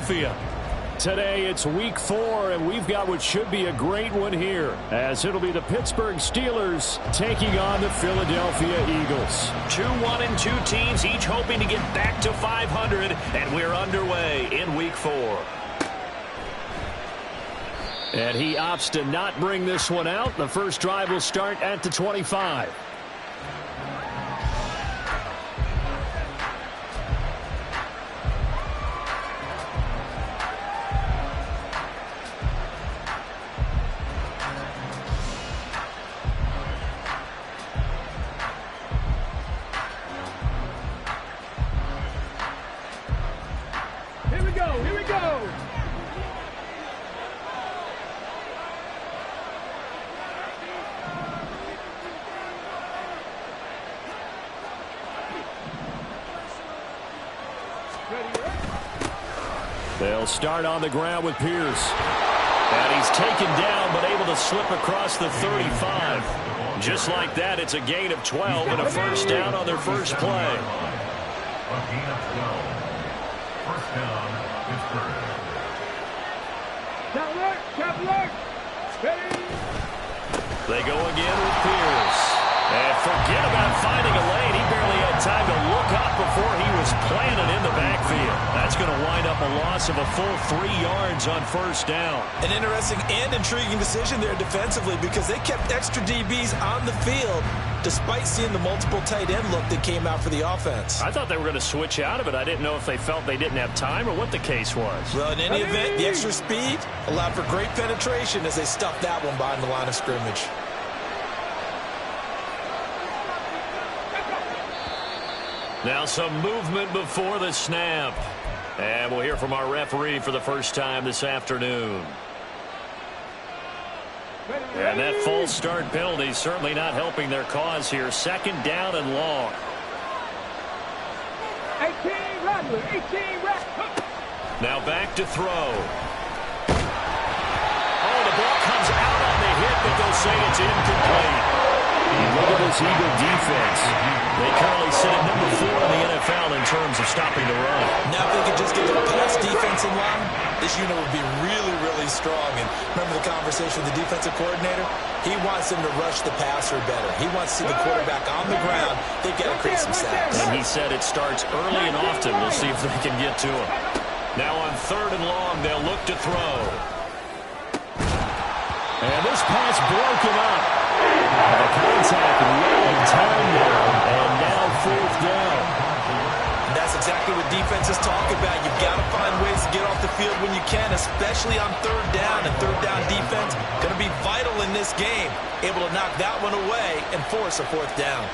Philadelphia. Today it's week 4, and we've got what should be a great one here, as it'll be the Pittsburgh Steelers taking on the Philadelphia Eagles. 2-1-2 teams, each hoping to get back to 500, and we're underway in week 4. And he opts to not bring this one out. The first drive will start at the 25. They'll start on the ground with Pierce. And he's taken down, but able to slip across the 35. Just like that, it's a gain of 12 and a first down on their first play. They go again with Pierce. And forget about finding a lane. He barely had time to look up before he was planted in the backfield. That's going to wind up a loss of a full 3 yards on first down. An interesting and intriguing decision there defensively, because they kept extra DBs on the field despite seeing the multiple tight end look that came out for the offense. I thought they were going to switch out of it. I didn't know if they felt they didn't have time or what the case was. Well, in any event, the extra speed allowed for great penetration as they stuffed that one behind the line of scrimmage. Now some movement before the snap. And we'll hear from our referee for the first time this afternoon. And that false start penalty is certainly not helping their cause here. Second down and long. 18 Rattler, 18 Rattler. Now back to throw. Oh, the ball comes out on the hit, but they'll say it's incomplete. Look at this Eagle defense. They currently sit at number 4 in the NFL in terms of stopping the run. Now if they could just get their pass defense in line, this unit would be really, really strong. And remember the conversation with the defensive coordinator? He wants them to rush the passer better. He wants to see the quarterback on the ground. They've got to create some sacks. And he said it starts early and often. We'll see if they can get to him. Now on 3rd and long, they'll look to throw. And this pass broken up. The contact right in time there, and now 4th down. That's exactly what defense is talking about. You've got to find ways to get off the field when you can, especially on 3rd down. And 3rd down defense going to be vital in this game. Able to knock that one away and force a 4th down.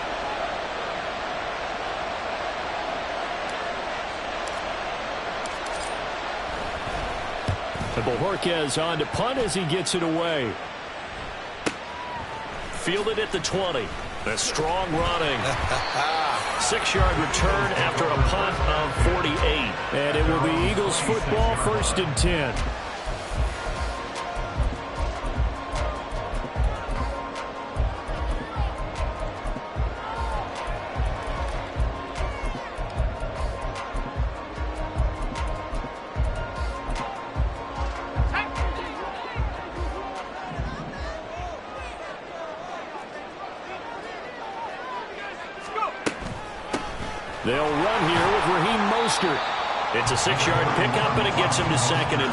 And Bojorquez on to punt as he gets it away. Fielded at the 20. The strong running. 6-yard return after a punt of 48. And it will be Eagles football, 1st and 10. They'll run here with Raheem Mostert. It's a 6-yard pickup, and it gets him to 2nd and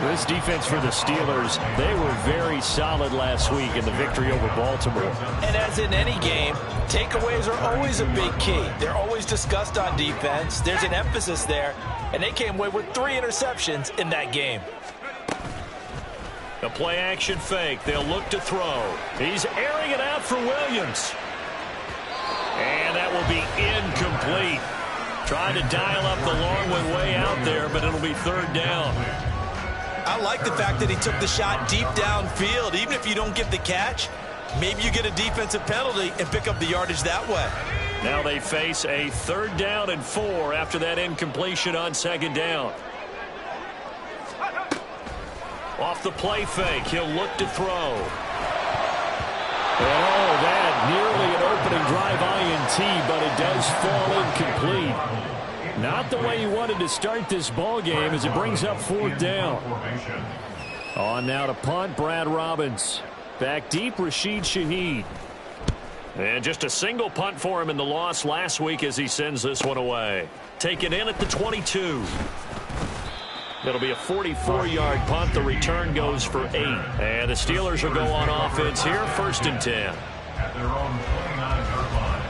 4. This defense for the Steelers, they were very solid last week in the victory over Baltimore. And as in any game, takeaways are always a big key. They're always discussed on defense. There's an emphasis there, and they came away with 3 interceptions in that game. A play-action fake. They'll look to throw. He's airing it out for Williams. And that will be incomplete. Trying to dial up the long one way out there, but it'll be 3rd down. I like the fact that he took the shot deep downfield. Even if you don't get the catch, maybe you get a defensive penalty and pick up the yardage that way. Now they face a 3rd down and 4 after that incompletion on 2nd down. Off the play fake, he'll look to throw. Oh, that nearly an opening drive INT, but it does fall incomplete. Not the way you wanted to start this ball game as it brings up 4th down. On now to punt, Brad Robbins. Back deep, Rashid Shaheed. And just a single punt for him in the loss last week as he sends this one away. Taken in at the 22. It'll be a 44-yard punt. The return goes for 8. And the Steelers will go on offense here, 1st and 10. At their own 29-yard line.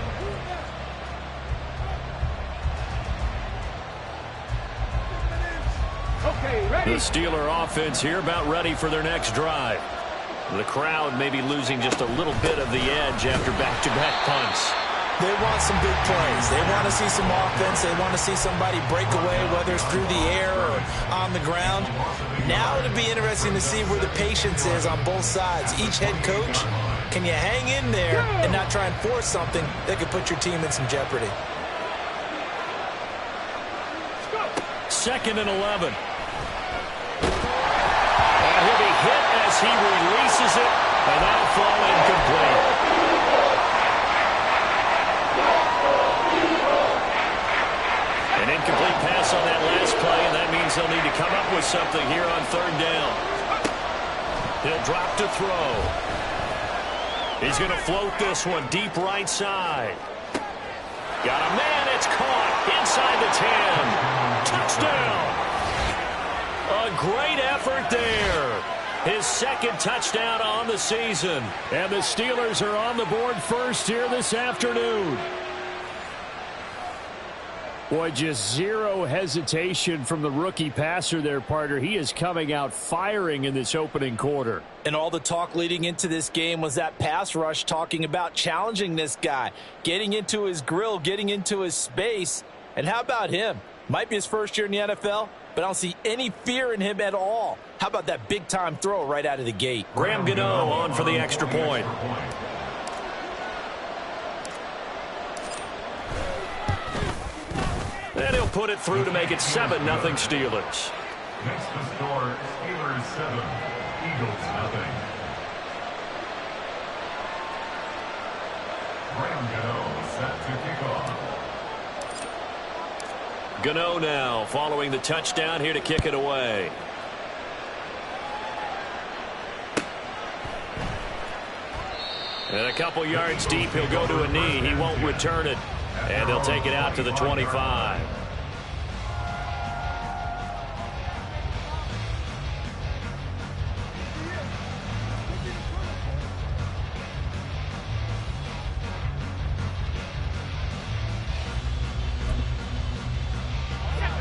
Okay, ready? The Steeler offense here about ready for their next drive. The crowd may be losing just a little bit of the edge after back-to-back punts. They want some big plays. They want to see some offense. They want to see somebody break away, whether it's through the air or on the ground. Now it'll be interesting to see where the patience is on both sides. Each head coach, can you hang in there and not try and force something that could put your team in some jeopardy? 2nd and 11. And he'll be hit as he releases it, and that'll fall incomplete. An incomplete pass on that last play, and that means they'll need to come up with something here on 3rd down. He'll drop to throw. He's going to float this one deep right side. Got a man, it's caught inside the 10. Touchdown. A great effort there. His 2nd touchdown on the season. And the Steelers are on the board first here this afternoon. Boy, just zero hesitation from the rookie passer there, partner. He is coming out firing in this opening quarter. And all the talk leading into this game was that pass rush talking about challenging this guy, getting into his grill, getting into his space. And how about him? Might be his first year in the NFL, but I don't see any fear in him at all. How about that big-time throw right out of the gate? Graham Gano on for the extra point. And he'll put it through to make it 7-0 Steelers. Next to score, Steelers 7, Eagles 0. Graham Gano set to kick off. Gano now following the touchdown here to kick it away. And a couple yards deep, he'll go to a knee. He won't return it. And they'll take it out to the 25.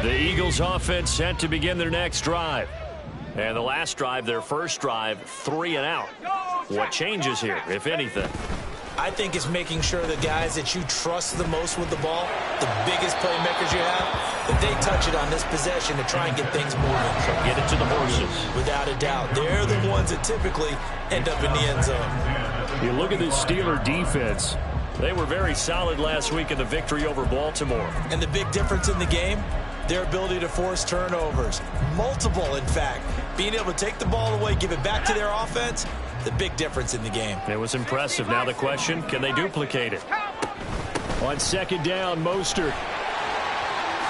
The Eagles offense set to begin their next drive. And the last drive, their first drive, 3 and out. What changes here, if anything? I think it's making sure the guys that you trust the most with the ball, the biggest playmakers you have, that they touch it on this possession to try and get things moving. So get it to the horses. Without a doubt. They're the ones that typically end up in the end zone. You look at this Steeler defense. They were very solid last week in the victory over Baltimore. And the big difference in the game, their ability to force turnovers. Multiple, in fact. Being able to take the ball away, give it back to their offense, the big difference in the game. It was impressive. Now the question, can they duplicate it? On 2nd down, Mostert.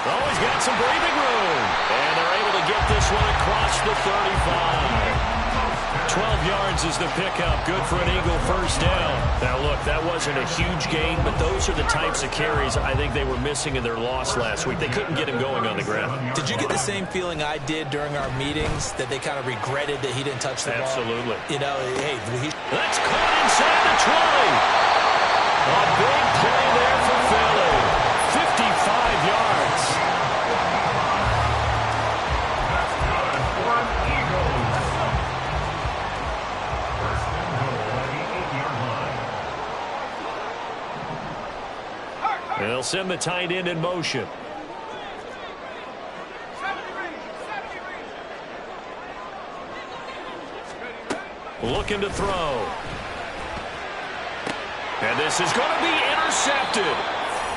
Oh, he's got some breathing room. And they're able to get this one across the 35. 12 yards is the pickup. Good for an Eagle first down. Now, look, that wasn't a huge gain, but those are the types of carries I think they were missing in their loss last week. They couldn't get him going on the ground. Did you get the same feeling I did during our meetings, that they kind of regretted that he didn't touch the ball? Absolutely. You know, hey, that's caught inside the 20. A big play there for Philly. 55 yards. They'll send the tight end in motion. Looking to throw. And this is going to be intercepted.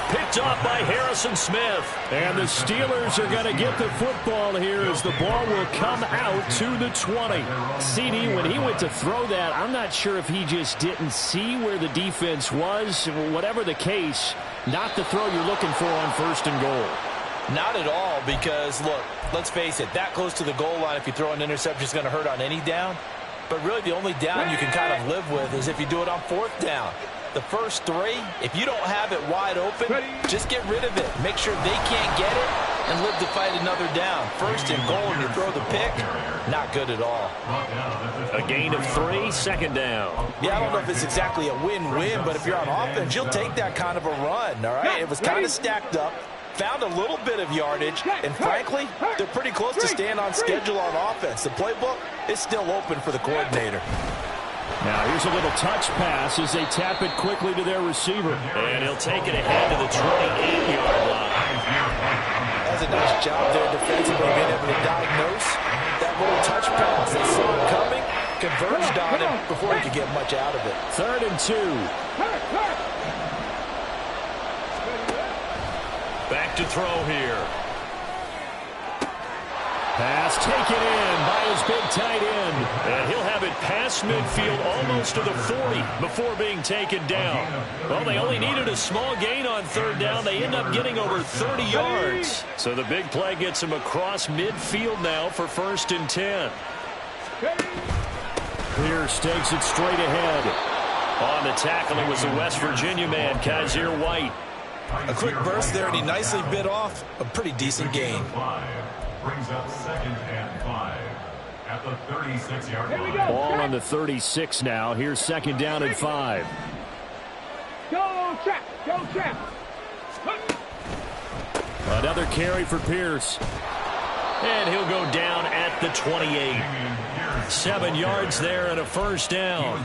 Picked off by Harrison Smith. And the Steelers are going to get the football here as the ball will come out to the 20. CD, when he went to throw that, I'm not sure if he just didn't see where the defense was. Whatever the case, not the throw you're looking for on 1st and goal. Not at all, because, look, let's face it, that close to the goal line, if you throw an interception, is going to hurt on any down. But really, the only down you can kind of live with is if you do it on 4th down. The first 3, if you don't have it wide open, just get rid of it. Make sure they can't get it and live to fight another down. 1st and goal, and you throw the pick, not good at all. A gain of 3, 2nd down. Yeah, I don't know if it's exactly a win-win, but if you're on offense, you'll take that kind of a run, all right? It was kind of stacked up. Found a little bit of yardage, and frankly, they're pretty close to staying on schedule on offense. The playbook is still open for the coordinator. Now here's a little touch pass as they tap it quickly to their receiver. And he'll take it ahead to the 28-yard line. That's a nice job there defensively, being able to diagnose that little touch pass. They saw it coming, converged on him before he could get much out of it. 3rd and 2. Back to throw here. Pass taken in by his big tight end. And he'll have it past midfield almost to the 40 before being taken down. Well, they only needed a small gain on 3rd down. They end up getting over 30 yards. So the big play gets them across midfield now for 1st and 10. Pierce takes it straight ahead. On the tackle, it was the West Virginia man, Kaiser White. A quick burst there, and he nicely bit off a pretty decent gain. Brings up 2nd and 5 at the 36-yard line. Ball on the 36 now. Here's 2nd down and 5. Go, Trap! Go, Trap! Another carry for Pierce. And he'll go down at the 28. 7 yards there and a 1st down.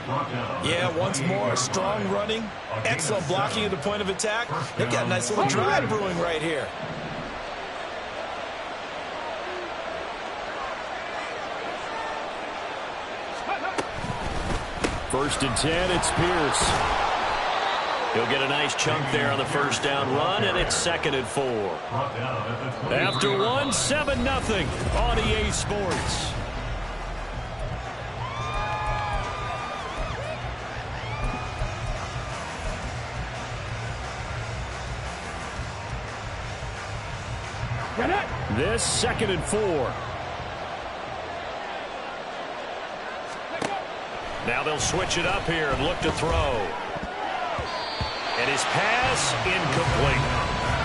Yeah, once more, strong running, excellent blocking at the point of attack. They've got a nice little drive brewing right here. First and 10, it's Pierce. He'll get a nice chunk there on the 1st down run, and it's 2nd and 4. After 1, 7-0 on EA Sports. This 2nd and 4. Now they'll switch it up here and look to throw. And his pass incomplete.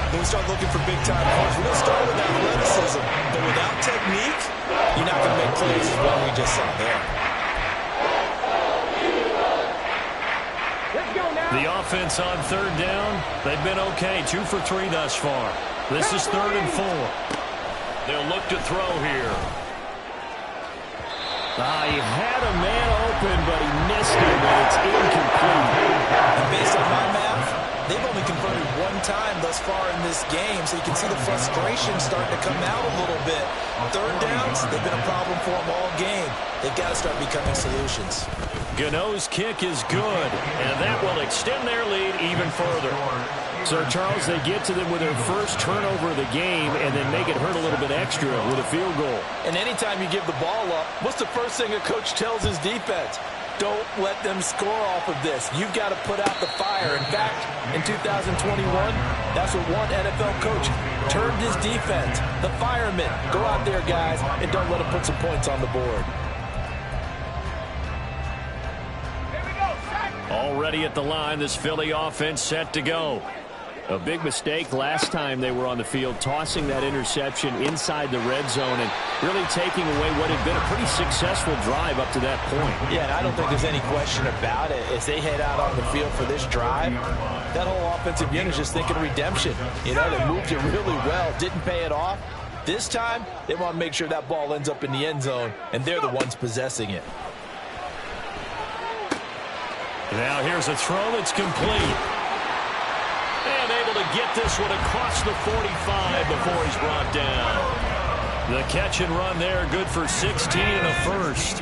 Then we start looking for big-time plays. We're going to start with athleticism, but without technique, you're not going to make plays as well we just saw there. Let's go now. The offense on 3rd down, they've been okay. 2 for 3 thus far. This is 3rd and 4. They'll look to throw here. He had a man open, but he missed him, and it's incomplete. And based on my math, they've only converted 1 time thus far in this game, so you can see the frustration starting to come out a little bit. 3rd downs, they've been a problem for them all game. They've got to start becoming solutions. Gano's kick is good, and that will extend their lead even further. So, Charles, they get to them with their first turnover of the game and then make it hurt a little bit extra with a field goal. And anytime you give the ball up, what's the first thing a coach tells his defense? Don't let them score off of this. You've got to put out the fire. In fact, in 2021, that's what one NFL coach termed his defense. The firemen. Go out there, guys, and don't let them put some points on the board. Already at the line, this Philly offense set to go. A big mistake last time they were on the field, tossing that interception inside the red zone and really taking away what had been a pretty successful drive up to that point. Yeah, and I don't think there's any question about it. As they head out on the field for this drive, that whole offensive unit is just thinking redemption. You know, they moved it really well, didn't pay it off. This time, they want to make sure that ball ends up in the end zone, and they're the ones possessing it. Now here's a throw that's complete. And able to get this one across the 45 before he's brought down. The catch and run there, good for 16 and a 1st.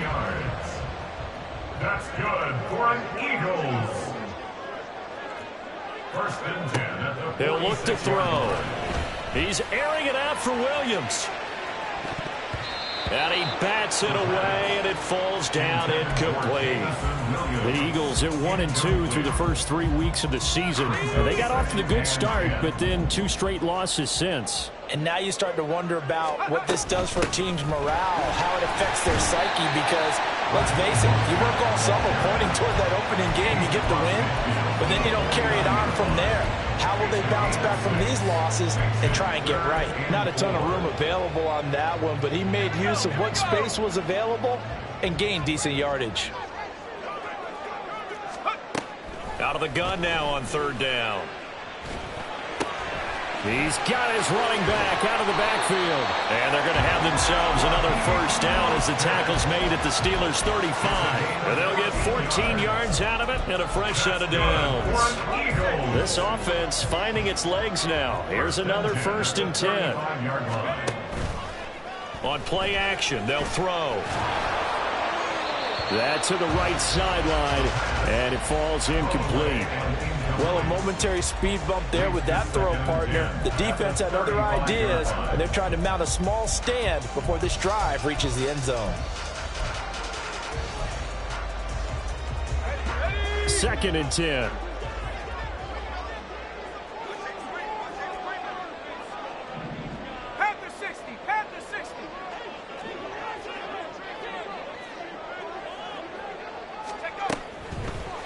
That's good for an Eagles. 1st and 10 at the He'll look to throw. He's airing it out for Williams. And he bats it away, and it falls down incomplete. The Eagles at 1-2 through the first 3 weeks of the season. They got off to a good start, but then 2 straight losses since. And now you start to wonder about what this does for a team's morale, how it affects their psyche, because, let's face it, you work all summer pointing toward that opening game, you get the win, but then you don't carry it on from there. How will they bounce back from these losses and try and get right? Not a ton of room available on that one, but he made use of what space was available and gained decent yardage. Out of the gun now on 3rd down. He's got his running back out of the backfield. And they're going to have themselves another 1st down as the tackle's made at the Steelers' 35. And they'll get 14 yards out of it and a fresh set of downs. This offense finding its legs now. Here's another 1st and 10. On play action, they'll throw. That to the right sideline, and it falls incomplete. Well, a momentary speed bump there with that throw, partner. The defense had other ideas, and they're trying to mount a small stand before this drive reaches the end zone. 2nd and 10.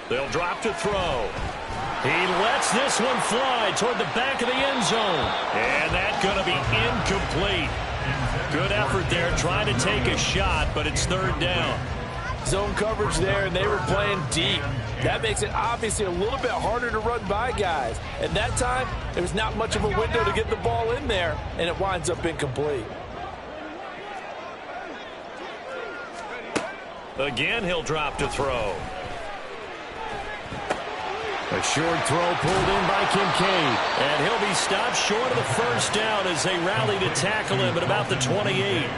They'll drop to throw. He lets this one fly toward the back of the end zone. And that's going to be incomplete. Good effort there trying to take a shot, but it's 3rd down. Zone coverage there, and they were playing deep. That makes it obviously a little bit harder to run by guys. And that time, there was not much of a window to get the ball in there, and it winds up incomplete. Again, he'll drop to throw. A short throw pulled in by Kincaid. And he'll be stopped short of the 1st down as they rally to tackle him at about the 28.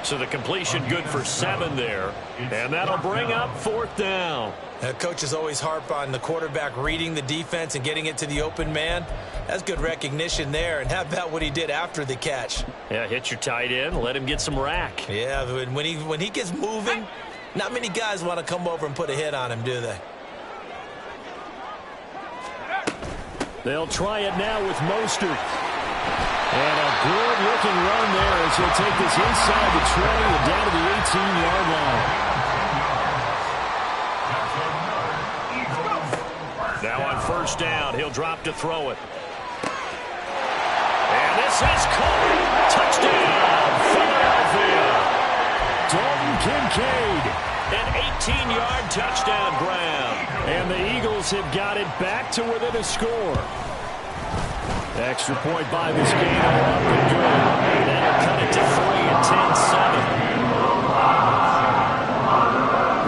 So the completion good for 7 there. And that'll bring up 4th down. Coaches always harp on the quarterback reading the defense and getting it to the open man. That's good recognition there. And how about what he did after the catch? Yeah, hit your tight end, let him get some rack. Yeah, when he gets moving, not many guys want to come over and put a hit on him, do they? They'll try it now with Mostert. And a good-looking run there as he'll take this inside the 20 and down to the 18-yard line. Now on 1st down, he'll drop to throw it. And this is caught. Touchdown, Philadelphia. Dalton Kincaid. An 18-yard touchdown grab. And the Eagles have got it back to within a score. Extra point by Vizcaino up and good. That'll cut it to 3 and 10-7.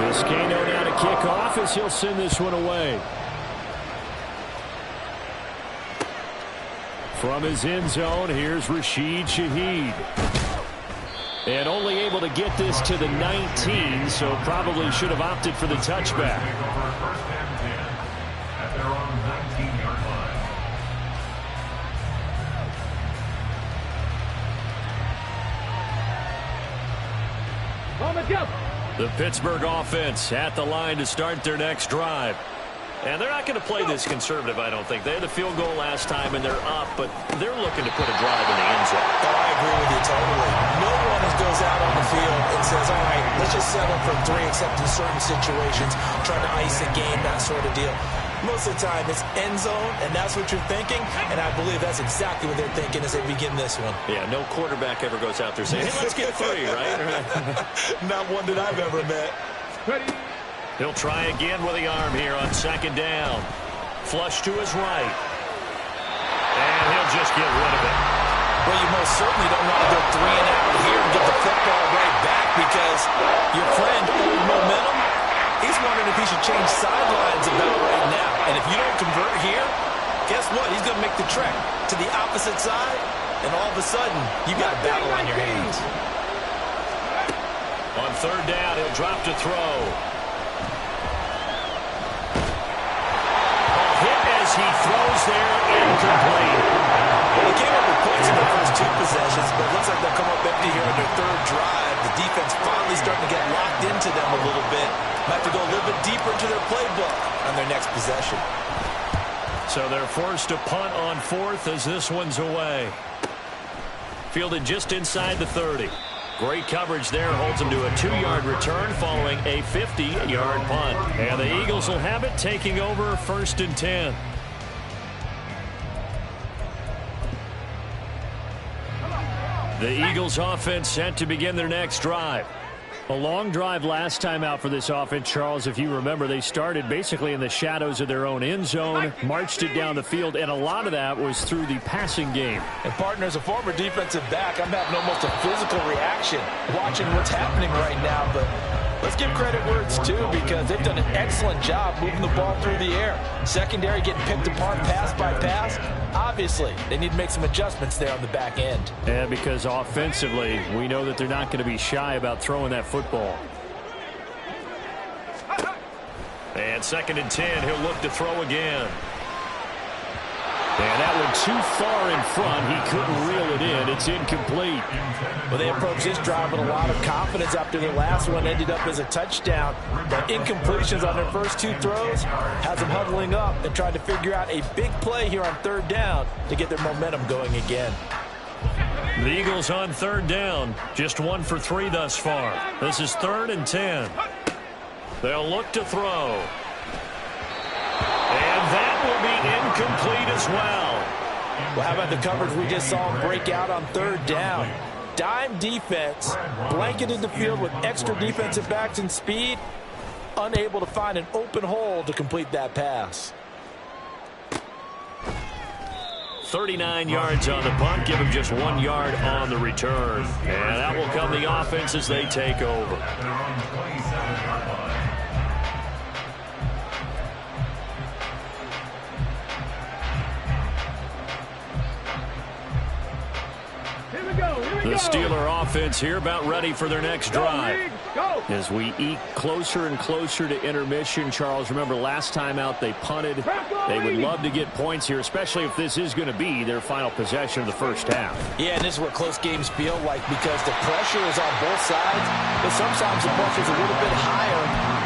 Vizcaino now to kick off as he'll send this one away. From his end zone, here's Rashid Shaheed. And only able to get this to the 19, so probably should have opted for the touchback. The Pittsburgh offense at the line to start their next drive. And they're not going to play this conservative, I don't think. They had the field goal last time, and they're up, but they're looking to put a drive in the end zone. Oh, I agree with you totally. No one goes out on the field and says, all right, let's just settle for 3, except in certain situations, trying to ice a game, that sort of deal. Most of the time, it's end zone, and that's what you're thinking, and I believe that's exactly what they're thinking as they begin this one. Yeah, no quarterback ever goes out there saying, hey, let's get 3, right? Not one that I've ever met. Ready? He'll try again with the arm here on 2nd down. Flush to his right. And he'll just get rid of it. Well, you most certainly don't want to go 3 and out here and get the football right back because your friend, old momentum, he's wondering if he should change sidelines about right now. And if you don't convert here, guess what? He's going to make the trek to the opposite side, and all of a sudden, you got a battle on your hands. On 3rd down, he'll drop to throw. He throws there, incomplete. Well, they came up with points in their first 2 possessions, but it looks like they'll come up empty here on their 3rd drive. The defense finally starting to get locked into them a little bit. Might have to go a little bit deeper into their playbook on their next possession. So they're forced to punt on 4th as this one's away. Fielded just inside the 30. Great coverage there, holds them to a 2-yard return following a 50-yard punt. And the Eagles will have it, taking over 1st and 10. The Eagles offense set to begin their next drive. A long drive last time out for this offense, Charles. If you remember, they started basically in the shadows of their own end zone, marched it down the field, and a lot of that was through the passing game. And, partner, as a former defensive back, I'm having almost a physical reaction watching what's happening right now. But let's give credit where it's due, because they've done an excellent job moving the ball through the air. Secondary getting picked apart pass by pass. Obviously, they need to make some adjustments there on the back end. And because offensively, we know that they're not going to be shy about throwing that football. And 2nd and 10, he'll look to throw again. And that one too far in front. He couldn't reel it in. It's incomplete. Well, they approached this drive with a lot of confidence after their last one ended up as a touchdown. But incompletions on their first 2 throws has them huddling up and trying to figure out a big play here on 3rd down to get their momentum going again. The Eagles on 3rd down. Just 1 for 3 thus far. This is 3rd and 10. They'll look to throw. And that will be incomplete as well. Well, how about the coverage we just saw him break out on 3rd down? Dime defense, blanketed the field with extra defensive backs and speed, unable to find an open hole to complete that pass. 39 yards on the punt, give him just 1 yard on the return. And that will come the offense as they take over. The Steeler offense here about ready for their next drive. As we eke closer and closer to intermission, Charles, remember last time out they punted. They would love to get points here, especially if this is going to be their final possession of the first half. Yeah, and this is what close games feel like, because the pressure is on both sides, but sometimes the pressure is a little bit higher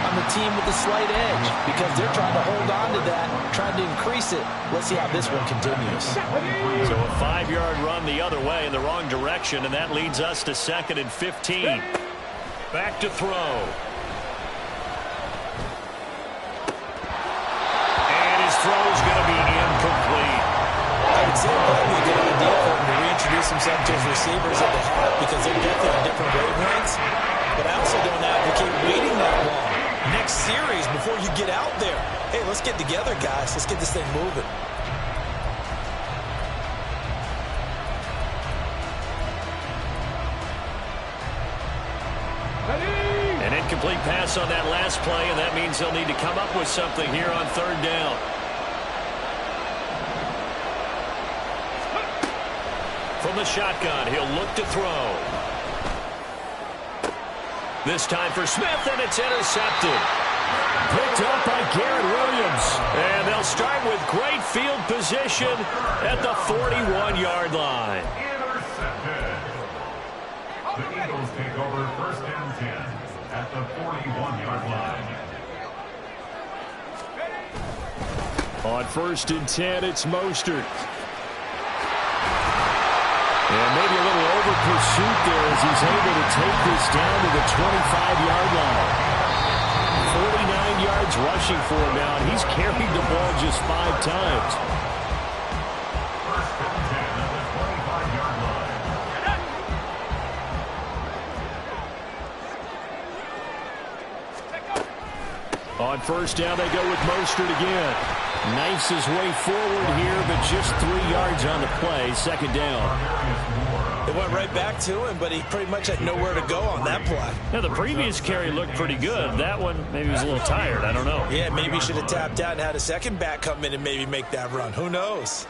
on the team with the slight edge, because they're trying to hold on to that, trying to increase it. Let's see how this one continues. So a 5-yard run the other way in the wrong direction, and that leads us to 2nd and 15. Back to throw. And his throw is going to be incomplete. I would say probably a good idea for him to reintroduce himself to his receivers at the half, because they're definitely on different wavelengths. But I also don't advocate waiting that long. Next series, before you get out there, hey, let's get together, guys. Let's get this thing moving. An incomplete pass on that last play, and that means they'll need to come up with something here on 3rd down. From the shotgun, he'll look to throw. This time for Smith, and it's intercepted. Picked up by Garrett Williams. And they'll start with great field position at the 41-yard line. Intercepted. The Eagles take over 1st and 10 at the 41-yard line. On 1st and 10, it's Mostert. And maybe a little over pursuit there as he's able to take this down to the 25-yard line. 49 yards rushing for him now, and he's carried the ball just 5 times. 1st and 10 at the 25-yard line. On 1st down, they go with Mostert again. Knifes his way forward here, but just 3 yards on the play. 2nd down. They went right back to him, but he pretty much had nowhere to go on that play. Now, the previous carry looked pretty good. That one, maybe he was a little tired. I don't know. Yeah, maybe he should have tapped out and had a second back come in and maybe make that run. Who knows?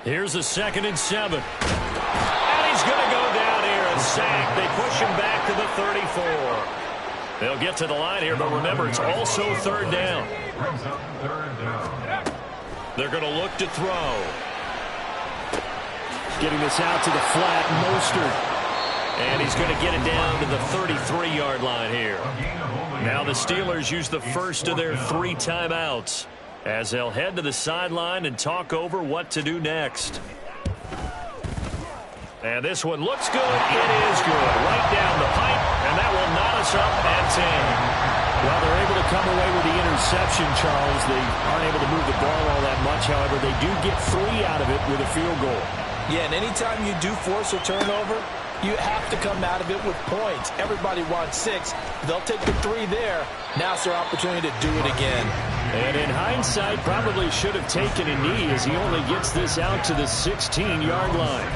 Here's a 2nd and 7. And he's going to go down here and sack. They push him back to the 34. They'll get to the line here, but remember, it's also 3rd down. Brings up 3rd down. They're going to look to throw. Getting this out to the flat, Mostert. And he's going to get it down to the 33-yard line here. Now the Steelers use the first of their 3 timeouts as they'll head to the sideline and talk over what to do next. And this one looks good. It is good. Right down the pipe, and that will knot us up at 10. Well, they're able to come away with the interception, Charles. They aren't able to move the ball all that much. However, they do get 3 out of it with a field goal. Yeah, and anytime you do force a turnover, you have to come out of it with points. Everybody wants 6. They'll take the 3 there. Now it's their opportunity to do it again. And in hindsight, probably should have taken a knee as he only gets this out to the 16-yard line.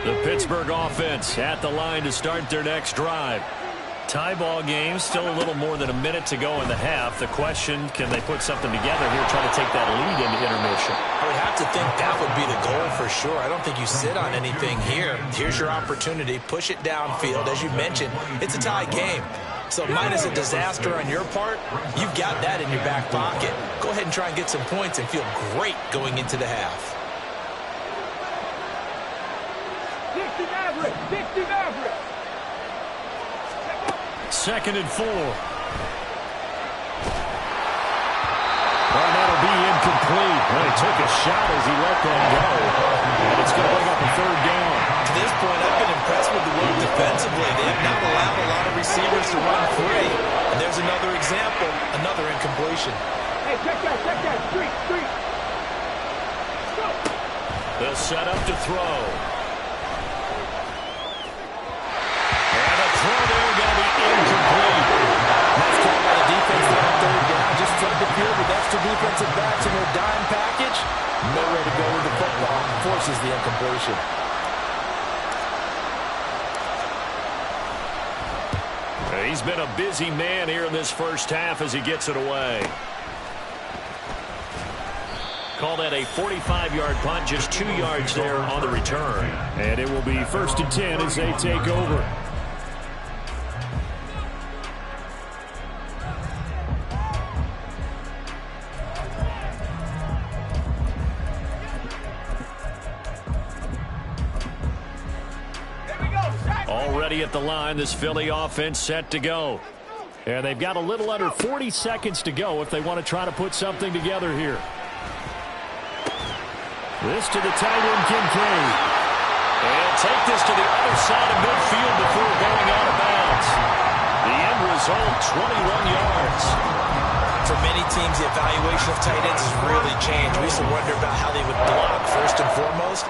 The Pittsburgh offense at the line to start their next drive. Tie ball game, still a little more than a minute to go in the half. The question, can they put something together here, try to take that lead into intermission? I would have to think that would be the goal for sure. I don't think you sit on anything here. Here's your opportunity. Push it downfield. As you mentioned, it's a tie game. So minus a disaster on your part, you've got that in your back pocket. Go ahead and try and get some points and feel great going into the half. 60 Maverick! 60 Maverick! 2nd and 4. And that'll be incomplete. Well, he took a shot as he let that go. And it's going to bring up a 3rd down. To this point, I've been impressed with the work defensively. They have not allowed a lot of receivers to run free. And there's another example, another incompletion. Hey, check that. Street. Go. They'll set up to throw. And a throw there going to be incomplete. Nice call by the defense there on 3rd down. Just flood the field with extra defensive backs in their dime package. Nowhere to go with the football. Forces the incompletion. He's been a busy man here in this first half as he gets it away. Call that a 45-yard punt, just 2 yards there on the return. And it will be 1st and 10 as they take over. Already at the line, this Philly offense set to go. And they've got a little under 40 seconds to go if they want to try to put something together here. This to the tight end, Kincaid. And take this to the other side of midfield before going out of bounds. The end result, 21 yards. For many teams, the evaluation of tight ends has really changed. We used to wonder about how they would block first and foremost.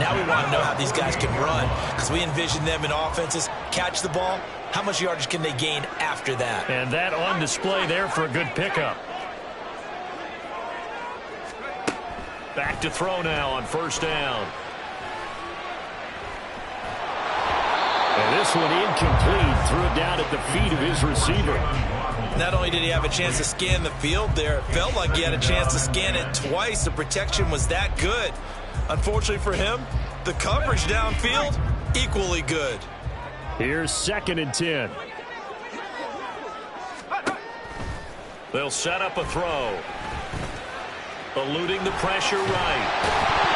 Now we want to know how these guys can run because we envision them in offenses catch the ball. How much yardage can they gain after that? And that on display there for a good pickup. Back to throw now on 1st down. And this one incomplete. Threw it down at the feet of his receiver. Not only did he have a chance to scan the field there, it felt like he had a chance to scan it twice. The protection was that good. Unfortunately for him, the coverage downfield, equally good. Here's 2nd and 10. They'll set up a throw. Eluding the pressure right.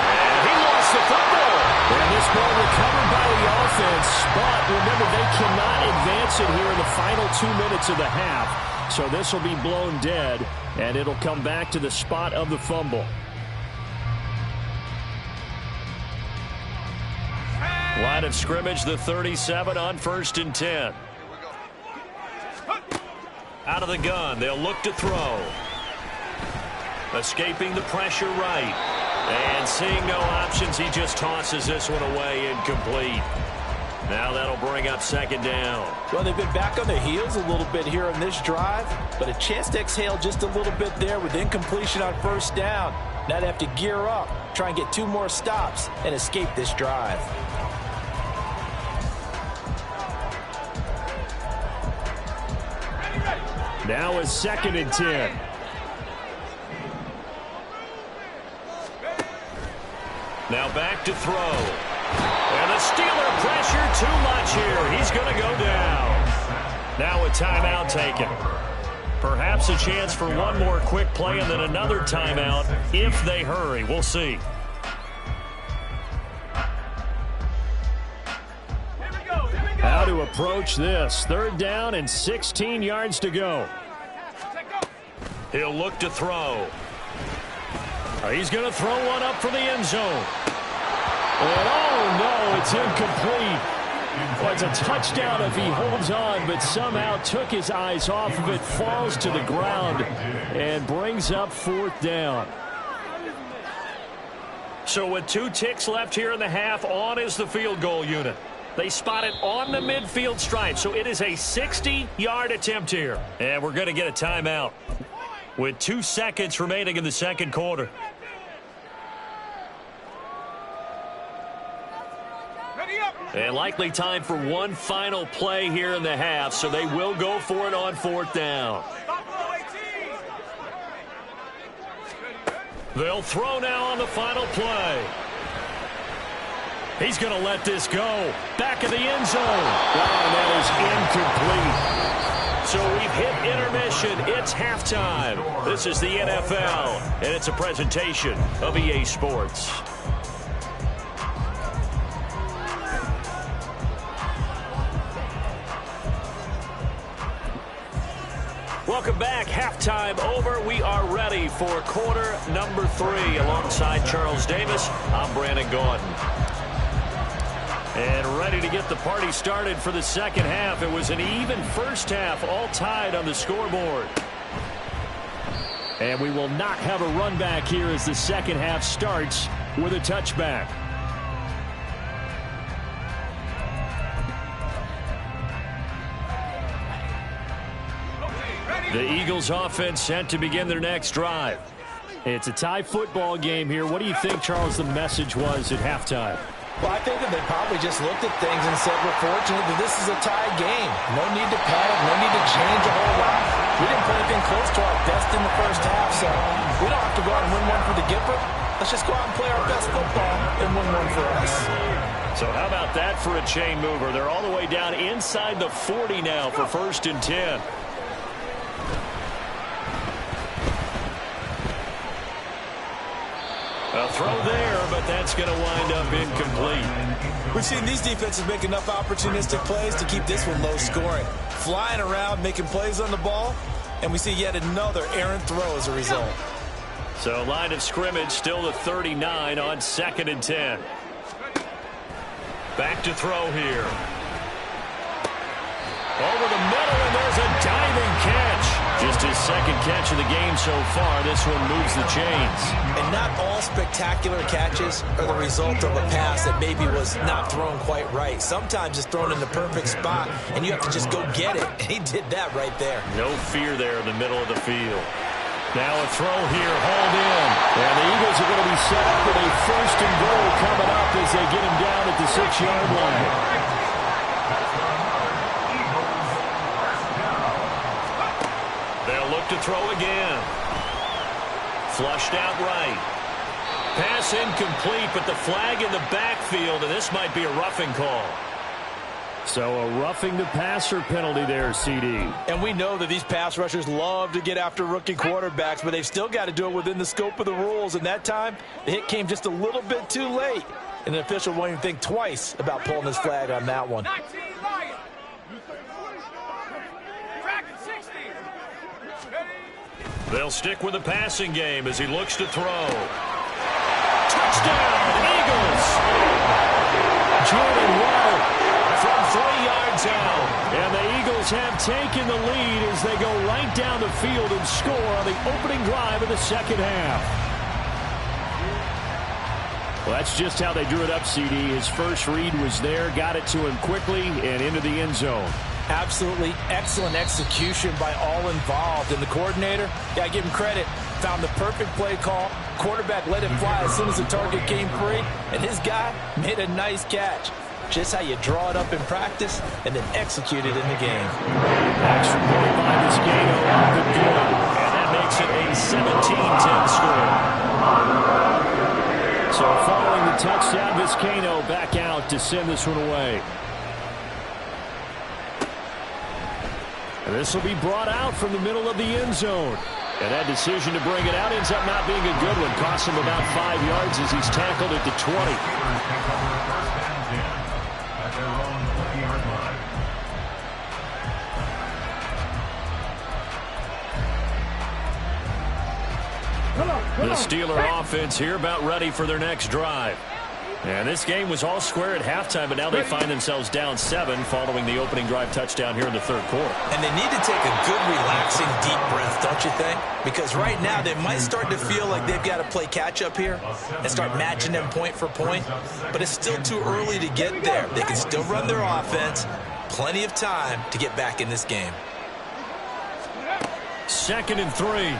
And he lost the football. And this ball recovered by the offense. But remember, they cannot advance it here in the final 2 minutes of the half. So this will be blown dead, and it'll come back to the spot of the fumble. Line of scrimmage, the 37 on 1st and 10. Out of the gun, they'll look to throw. Escaping the pressure right. And seeing no options, he just tosses this one away, incomplete. Now that'll bring up 2nd down. Well, they've been back on their heels a little bit here on this drive, but a chance to exhale just a little bit there with incompletion on 1st down. Now they have to gear up, try and get 2 more stops, and escape this drive. Now is 2nd and 10. Now back to throw. And the Steeler pressure too much here. He's going to go down. Now a timeout taken. Perhaps a chance for one more quick play and then another timeout if they hurry. We'll see. How to approach this. 3rd down and 16 yards to go. He'll look to throw. He's going to throw one up for the end zone. And oh no, it's incomplete. Well, it's a touchdown if he holds on, but somehow took his eyes off of it, falls to the ground, and brings up 4th down. So with 2 ticks left here in the half, on is the field goal unit. They spot it on the midfield stripe, so it is a 60-yard attempt here. And we're going to get a timeout with 2 seconds remaining in the second quarter. And likely time for one final play here in the half, so they will go for it on 4th down. They'll throw now on the final play. He's going to let this go. Back of the end zone. Oh, that is incomplete. So we've hit intermission. It's halftime. This is the NFL, and it's a presentation of EA Sports. Welcome back. Halftime over. We are ready for quarter number 3. Alongside Charles Davis, I'm Brandon Gordon. And ready to get the party started for the second half. It was an even first half, all tied on the scoreboard. And we will not have a run back here as the second half starts with a touchback. The Eagles offense set to begin their next drive. It's a tie football game here. What do you think, Charles, the message was at halftime? Well, I think that they probably just looked at things and said, we're fortunate that this is a tie game. No need to panic, no need to change a whole lot. We didn't play anything close to our best in the first half, so we don't have to go out and win one for the Gipper. Let's just go out and play our best football and win one for us. So how about that for a chain mover? They're all the way down inside the 40 now for 1st and 10. A throw there, but that's going to wind up incomplete. We've seen these defenses make enough opportunistic plays to keep this one low scoring. Flying around, making plays on the ball, and we see yet another errant throw as a result. So line of scrimmage still the 39 on 2nd and 10. Back to throw here. Over the middle, and there's a diving catch. Just his 2nd catch of the game so far. This one moves the chains. And not all spectacular catches are the result of a pass that maybe was not thrown quite right. Sometimes it's thrown in the perfect spot, and you have to just go get it. And he did that right there. No fear there in the middle of the field. Now a throw here, hauled in. And the Eagles are going to be set up with a 1st and goal coming up as they get him down at the 6-yard line. To throw again. Flushed out right. Pass incomplete, but the flag in the backfield, and this might be a roughing call. So a roughing the passer penalty there, CD. And we know that these pass rushers love to get after rookie quarterbacks, but they've still got to do it within the scope of the rules. And that time, the hit came just a little bit too late. And the official won't even think twice about pulling his flag on that one. They'll stick with the passing game as he looks to throw. Touchdown, Eagles! Jordan Waddle from 3 yards out. And the Eagles have taken the lead as they go right down the field and score on the opening drive of the second half. Well, that's just how they drew it up, CD. His first read was there, got it to him quickly, and into the end zone. Absolutely excellent execution by all involved. And the coordinator, yeah, I give him credit, found the perfect play call. Quarterback let it fly as soon as the target came free. And his guy made a nice catch. Just how you draw it up in practice and then execute it in the game. Extra point by this game. Up and good. And that makes it a 17-10 score. So following the touchdown, Vizcaino back out to send this one away. And this will be brought out from the middle of the end zone. And that decision to bring it out ends up not being a good one. Costs him about 5 yards as he's tackled at the 20. At their own 20-yard line. The Steeler offense here about ready for their next drive. And this game was all square at halftime, but now they find themselves down 7 following the opening drive touchdown here in the third quarter. And they need to take a good, relaxing, deep breath, don't you think? Because right now they might start to feel like they've got to play catch-up here and start matching them point for point. But it's still too early to get there. They can still run their offense. Plenty of time to get back in this game. 2nd and 3.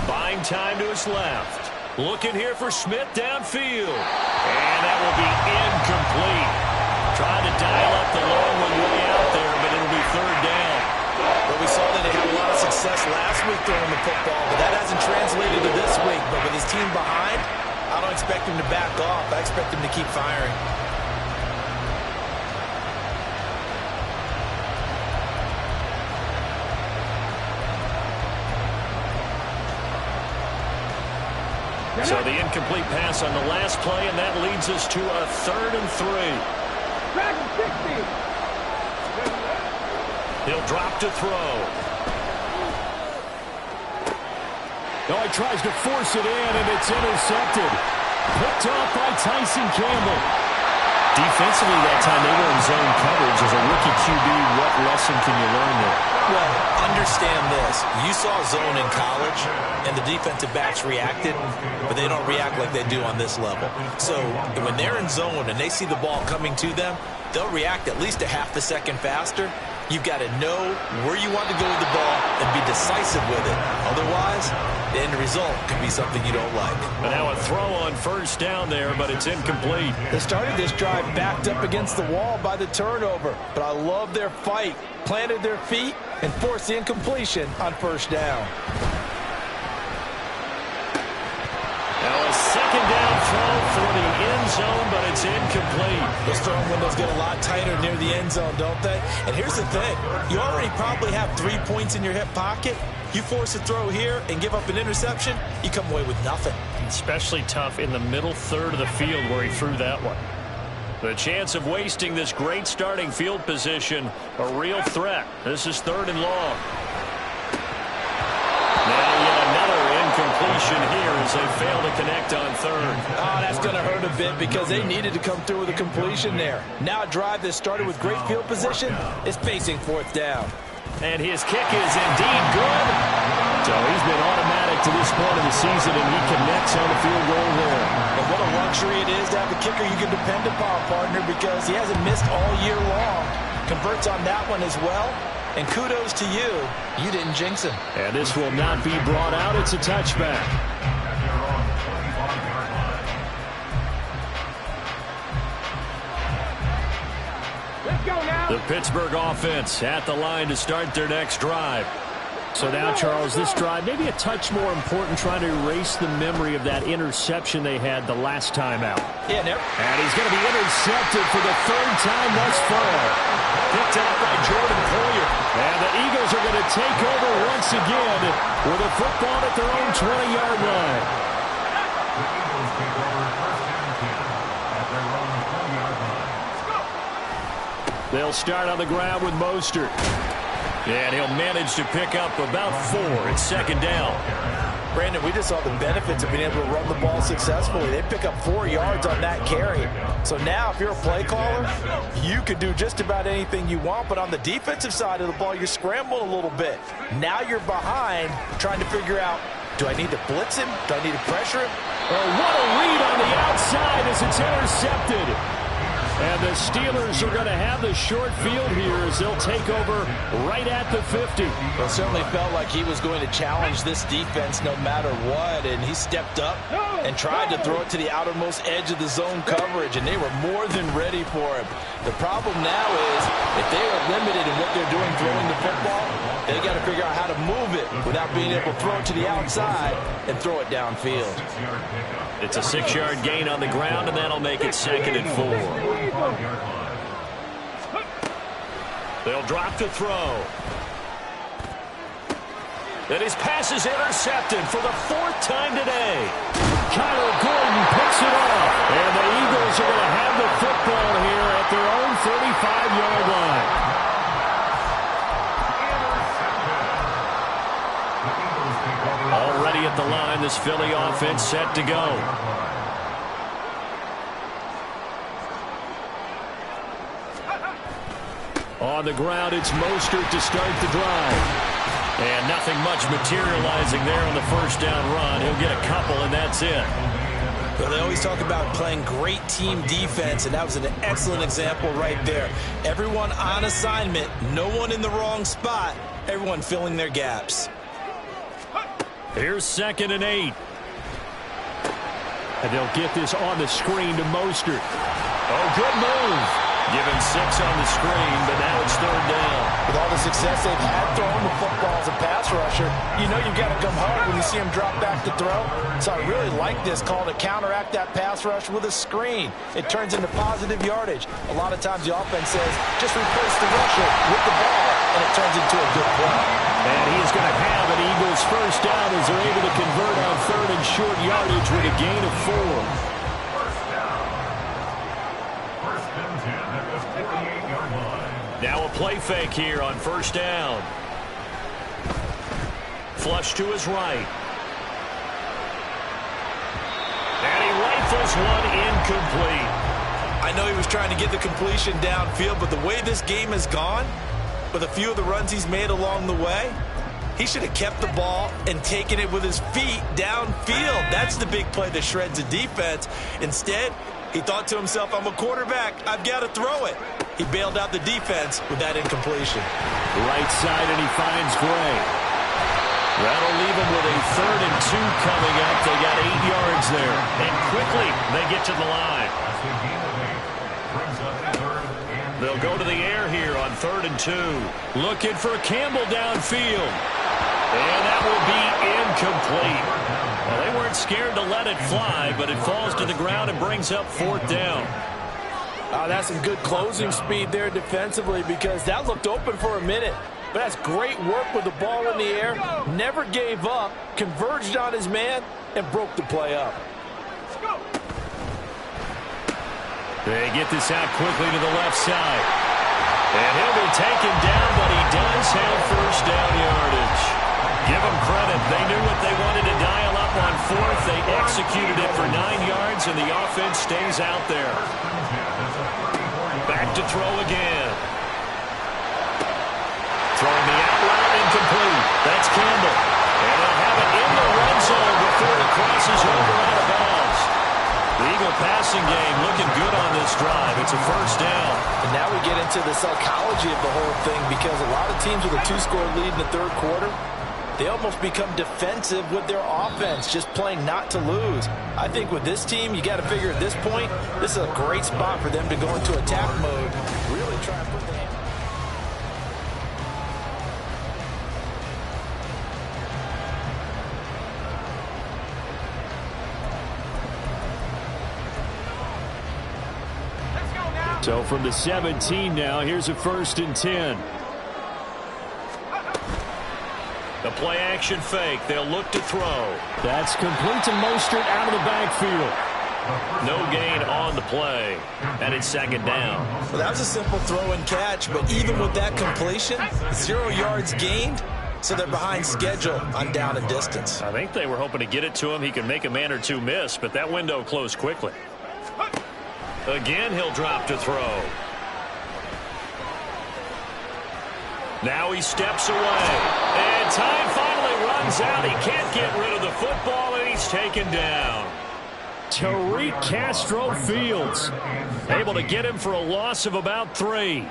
Buying time to his left. Looking here for Smith downfield. And that will be incomplete. Trying to dial up the long one way out there, but it'll be 3rd down. Well, we saw that they had a lot of success last week throwing the football, but that hasn't translated to this week. But with his team behind, I don't expect him to back off. I expect him to keep firing. So the incomplete pass on the last play, and that leads us to a 3rd and 3. He'll drop to throw. No, he tries to force it in, and it's intercepted. Picked off by Tyson Campbell. Defensively that time, they were in zone coverage. As a rookie QB, what lesson can you learn there? Well, understand this. You saw zone in college, and the defensive backs reacted, but they don't react like they do on this level. So when they're in zone and they see the ball coming to them, they'll react at least a half a second faster. You've got to know where you want to go with the ball and be decisive with it. Otherwise, the end result could be something you don't like. But now a throw on 1st down there, but it's incomplete. They started this drive backed up against the wall by the turnover, but I love their fight. Planted their feet and forced the incompletion on 1st down. Now a 2nd down throw for the end zone, but it's incomplete. Those throwing windows get a lot tighter near the end zone, don't they? And here's the thing. You already probably have 3 points in your hip pocket. You force a throw here and give up an interception, you come away with nothing. Especially tough in the middle 3rd of the field where he threw that one. The chance of wasting this great starting field position, a real threat. This is 3rd and long. Now yet another incompletion here as they fail to connect on 3rd. Oh, that's going to hurt a bit because they needed to come through with a completion there. Now a drive that started with great field position is facing 4th down. And his kick is indeed good. So he's been automatic to this point of the season, and he connects on the field goal there. And what a luxury it is to have a kicker you can depend upon, partner, because he hasn't missed all year long. Converts on that one as well. And kudos to you. You didn't jinx him. And this will not be brought out. It's a touchback. At their own 25-yard line. Let's go now. The Pittsburgh offense at the line to start their next drive. So now, Charles, this drive maybe a touch more important, trying to erase the memory of that interception they had the last time out. Yeah, and he's going to be intercepted for the 3rd time thus far. Picked up by Jordan Poyer. And the Eagles are going to take over once again with a football at their own 20-yard line. The Eagles take over 1st and 10 at their own 20-yard line. They'll start on the ground with Mostert. And he'll manage to pick up about 4 at 2nd down. Brandon, we just saw the benefits of being able to run the ball successfully. They pick up 4 yards on that carry. So now if you're a play caller, you can do just about anything you want. But on the defensive side of the ball, you're scrambling a little bit. Now you're behind trying to figure out, do I need to blitz him? Do I need to pressure him? Oh, what a read on the outside as it's intercepted. And the Steelers are going to have the short field here as they'll take over right at the 50. Well, it certainly felt like he was going to challenge this defense no matter what, and he stepped up and tried to throw it to the outermost edge of the zone coverage, and they were more than ready for him. The problem now is if they are limited in what they're doing throwing the football, they got to figure out how to move it without being able to throw it to the outside and throw it downfield. It's a 6-yard gain on the ground, and that'll make it 2nd and 4. They'll drop to throw. And his pass is intercepted for the 4th time today. Kyler Gordon picks it off. And the Eagles are going to have the football here at their own 35-yard line. Already at the line, this Philly offense set to go. On the ground, it's Mostert to start the drive. And nothing much materializing there on the first down run. He'll get a couple, and that's it. Well, they always talk about playing great team defense, and that was an excellent example right there. Everyone on assignment, no one in the wrong spot, everyone filling their gaps. Here's 2nd and 8. And they'll get this on the screen to Mostert. Oh, good move. Given 6 on the screen, but now it's 3rd down. With all the success they've had throwing the football as a pass rusher, you know you've got to come hard when you see him drop back to throw. So I really like this call to counteract that pass rush with a screen. It turns into positive yardage. A lot of times the offense says, just replace the rusher with the ball, and it turns into a good play. And he is going to have an Eagles first down as they're able to convert on 3rd and short yardage with a gain of 4. Now a play fake here on 1st down. Flush to his right. And he rifles one incomplete. I know he was trying to get the completion downfield, but the way this game has gone, with a few of the runs he's made along the way, he should have kept the ball and taken it with his feet downfield. That's the big play that shreds the defense. Instead, he thought to himself, I'm a quarterback. I've got to throw it. He bailed out the defense with that incompletion. Right side, and he finds Gray. That'll leave him with a 3rd and 2 coming up. They got 8 yards there. And quickly, they get to the line. They'll go to the air here on 3rd and 2. Looking for Campbell downfield. And that will be incomplete. Well, they weren't scared to let it fly, but it falls to the ground and brings up 4th down. That's some good closing speed there defensively, because that looked open for a minute. But that's great work with the ball in the air. Never gave up, converged on his man, and broke the play up. They get this out quickly to the left side. And he'll be taken down, but he does have first down yardage. Give them credit. They knew what they wanted to dial up on 4th. They executed it for 9 yards, and the offense stays out there. Back to throw again. Throwing the out route incomplete. That's Campbell. And they'll have it in the red zone before it crosses over out of bounds. The Eagle passing game looking good on this drive. It's a first down. And now we get into the psychology of the whole thing, because a lot of teams with a 2-score lead in the 3rd quarter, they almost become defensive with their offense, just playing not to lose. I think with this team, you got to figure at this point, this is a great spot for them to go into attack mode. Really try to put the hand. So from the 17 now, here's a 1st and 10. The play action fake. They'll look to throw. That's complete to Mostert out of the backfield. No gain on the play. And it's 2nd down. Well, that was a simple throw and catch, but even with that completion, 0 yards gained, so they're behind schedule on down and distance. I think they were hoping to get it to him. He could make a man or two miss, but that window closed quickly. Again, he'll drop to throw. Now he steps away. And time finally runs out. He can't get rid of the football, and he's taken down. Tariq Castro-Fields able to get him for a loss of about 3.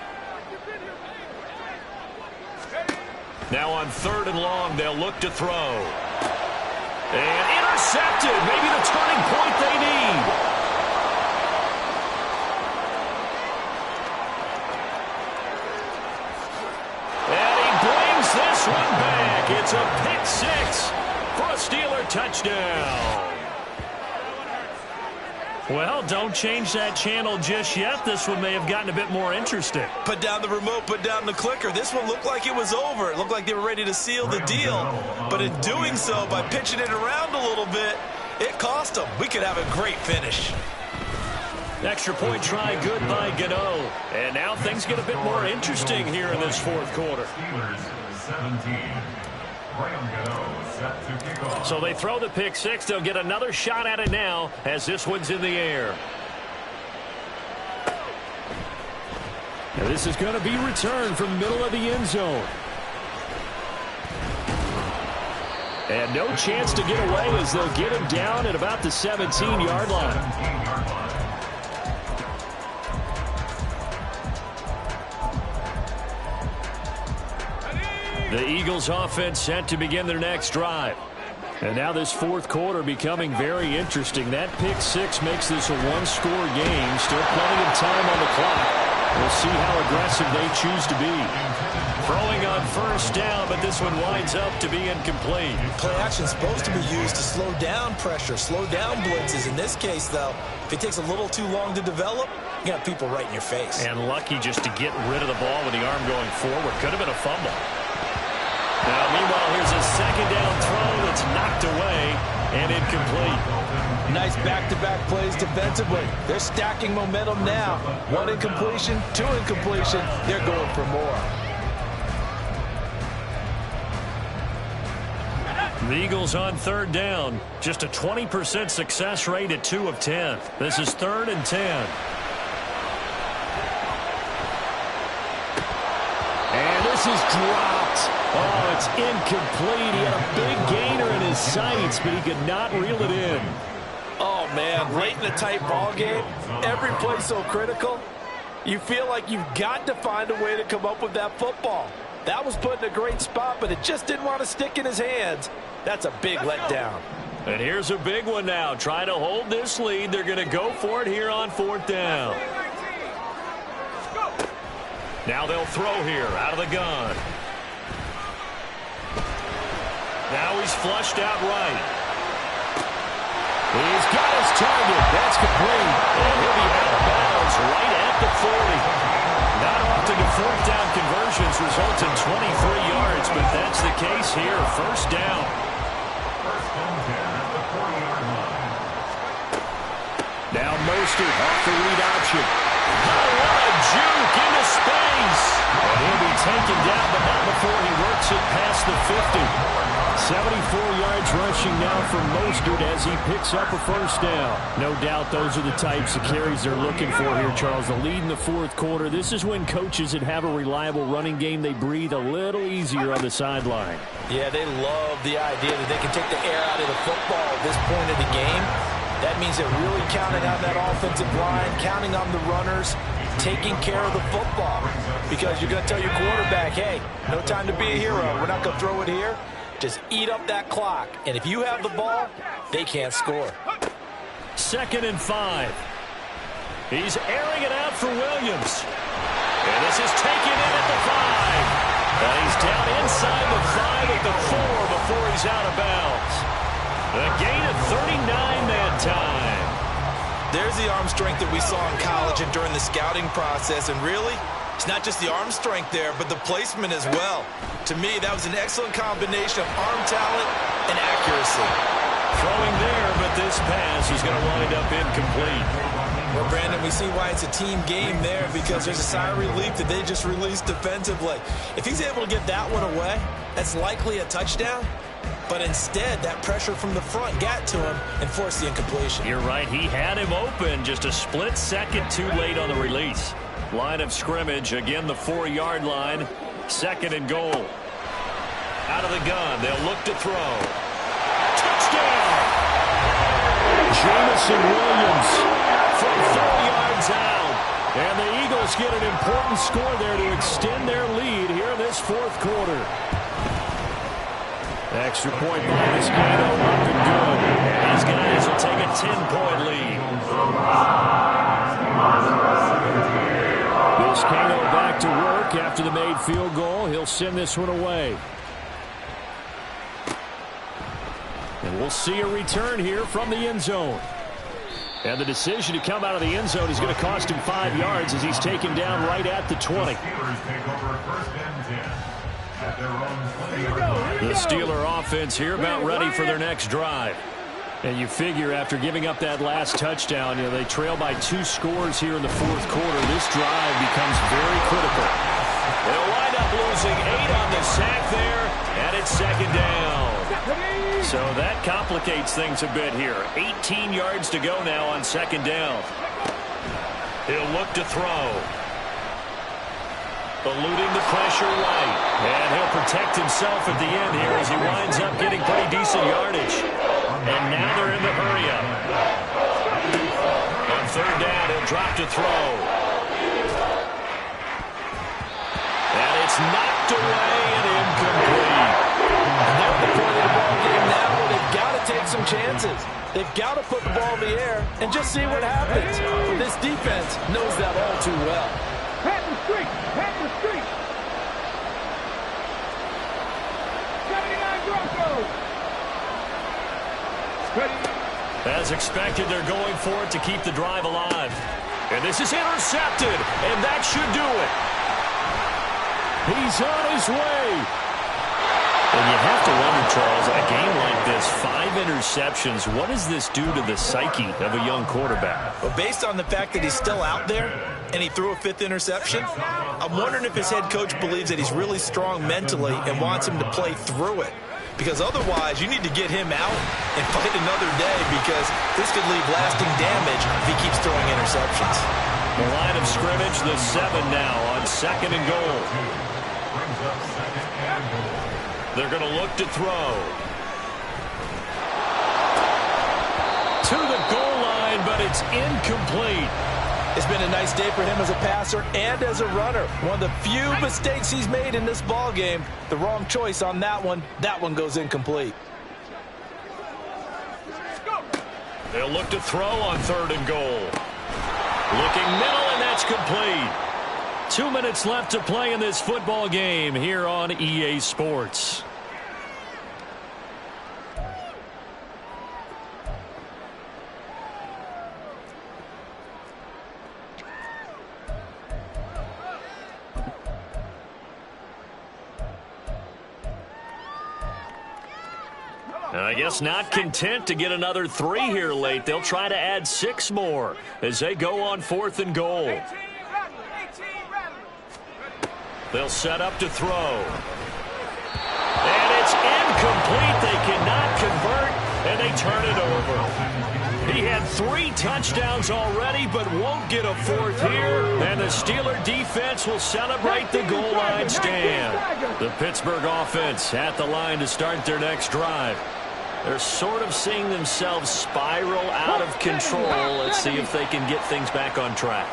Now on 3rd and long, they'll look to throw. And intercepted. Maybe the turning point they need. This one back. It's a pick 6 for a Steeler touchdown. Well, don't change that channel just yet. This one may have gotten a bit more interesting. Put down the remote, put down the clicker. This one looked like it was over. It looked like they were ready to seal the deal. But in doing so, by pitching it around a little bit, it cost them. We could have a great finish. Extra point try good by Gano. And now things get a bit more interesting here in this fourth quarter. Steelers 17. So they throw the pick six. They'll get another shot at it now as this one's in the air. Now this is going to be returned from the middle of the end zone. And no chance to get away as they'll get him down at about the 17-yard line. The Eagles offense set to begin their next drive. And now this fourth quarter becoming very interesting. That pick six makes this a one-score game. Still plenty of time on the clock. We'll see how aggressive they choose to be. Throwing on first down, but this one winds up to be incomplete. Play action is supposed to be used to slow down pressure, slow down blitzes. In this case, though, if it takes a little too long to develop, you got people right in your face. And lucky just to get rid of the ball with the arm going forward. Could have been a fumble. Now, meanwhile, here's a second down throw that's knocked away and incomplete. Nice back-to-back plays defensively. They're stacking momentum now. One incompletion, two incompletion. They're going for more. The Eagles on third down. Just a 20% success rate at 2 of 10. This is 3rd and 10. And this is dropped. Oh, it's incomplete. He had a big gainer in his sights, but he could not reel it in. Oh, man, late in a tight ball game, every play so critical, you feel like you've got to find a way to come up with that football. That was put in a great spot, but it just didn't want to stick in his hands. That's a big letdown. And here's a big one now. Trying to hold this lead. They're going to go for it here on 4th down. Now they'll throw here out of the gun. Now he's flushed out right. He's got his target. That's complete. And he'll be out of bounds right at the 40. Not often do 4th down conversions result in 23 yards, but that's the case here. 1st down. Now Mostert off the read option. Oh, what a juke into space. And he'll be taken down, but not before he works it past the 50. 74 yards rushing now from Mostert as he picks up a 1st down. No doubt those are the types of carries they're looking for here, Charles. The lead in the 4th quarter. This is when coaches that have a reliable running game, they breathe a little easier on the sideline. Yeah, they love the idea that they can take the air out of the football at this point of the game. That means they're really counting on that offensive line, counting on the runners, taking care of the football. Because you're going to tell your quarterback, hey, no time to be a hero. We're not going to throw it here. Just eat up that clock. And if you have the ball, they can't score. 2nd and 5. He's airing it out for Williams. And this is taken in at the 5. And he's down inside the 5 at the 4 before he's out of bounds. A gain of 39 that time. There's the arm strength that we saw in college and during the scouting process. And really, it's not just the arm strength there, but the placement as well. To me, that was an excellent combination of arm talent and accuracy. Throwing there, but this pass is going to wind up incomplete. Well, Brandon, we see why it's a team game there, because there's a sigh of relief that they just released defensively. If he's able to get that one away, that's likely a touchdown. But instead, that pressure from the front got to him and forced the incompletion. You're right. He had him open, just a split second too late on the release. Line of scrimmage, again the 4-yard line. 2nd and goal. Out of the gun, they'll look to throw. Touchdown! Jamison Williams from 4 yards out. And the Eagles get an important score there to extend their lead here in this 4th quarter. Extra point by Moscato, up and good. And these guys will take a 10-point lead. Moscato back to work after the made field goal. He'll send this one away. And we'll see a return here from the end zone. And the decision to come out of the end zone is going to cost him 5 yards as he's taken down right at the 20. The Steeler offense here about ready for their next drive. And you figure after giving up that last touchdown, they trail by 2 scores here in the fourth quarter. This drive becomes very critical. They'll wind up losing 8 on the sack there, and it's second down. So that complicates things a bit here. 18 yards to go now on second down. He'll look to throw. Eluding the pressure right. And he'll protect himself at the end here as he winds up getting pretty decent yardage. And now they're in the hurry-up. On third down, he'll drop to throw. And it's knocked away and incomplete. And they're at the point of the ball game now where they've got to take some chances. They've got to put the ball in the air and just see what happens. This defense knows that all too well. Pat the streak! Pat the streak! 79 Broncos! As expected, they're going for it to keep the drive alive. And this is intercepted, and that should do it. He's on his way. And you have to wonder, Charles, a game like this, 5 interceptions, what does this do to the psyche of a young quarterback? Well, based on the fact that he's still out there and he threw a 5th interception, I'm wondering if his head coach believes that he's really strong mentally and wants him to play through it. Because otherwise, you need to get him out and fight another day because this could leave lasting damage if he keeps throwing interceptions. The line of scrimmage, the 7 now on second and goal. They're going to look to throw. To the goal line, but it's incomplete. It's been a nice day for him as a passer and as a runner. One of the few mistakes he's made in this ball game. The wrong choice on that one. That one goes incomplete. They'll look to throw on third and goal. Looking middle, and that's complete. 2 minutes left to play in this football game here on EA Sports. And I guess not content to get another 3 here late. They'll try to add 6 more as they go on fourth and goal. They'll set up to throw. And it's incomplete. They cannot convert, and they turn it over. He had 3 touchdowns already, but won't get a 4th here. And the Steeler defense will celebrate the goal line stand. The Pittsburgh offense at the line to start their next drive. They're sort of seeing themselves spiral out of control. Let's see if they can get things back on track.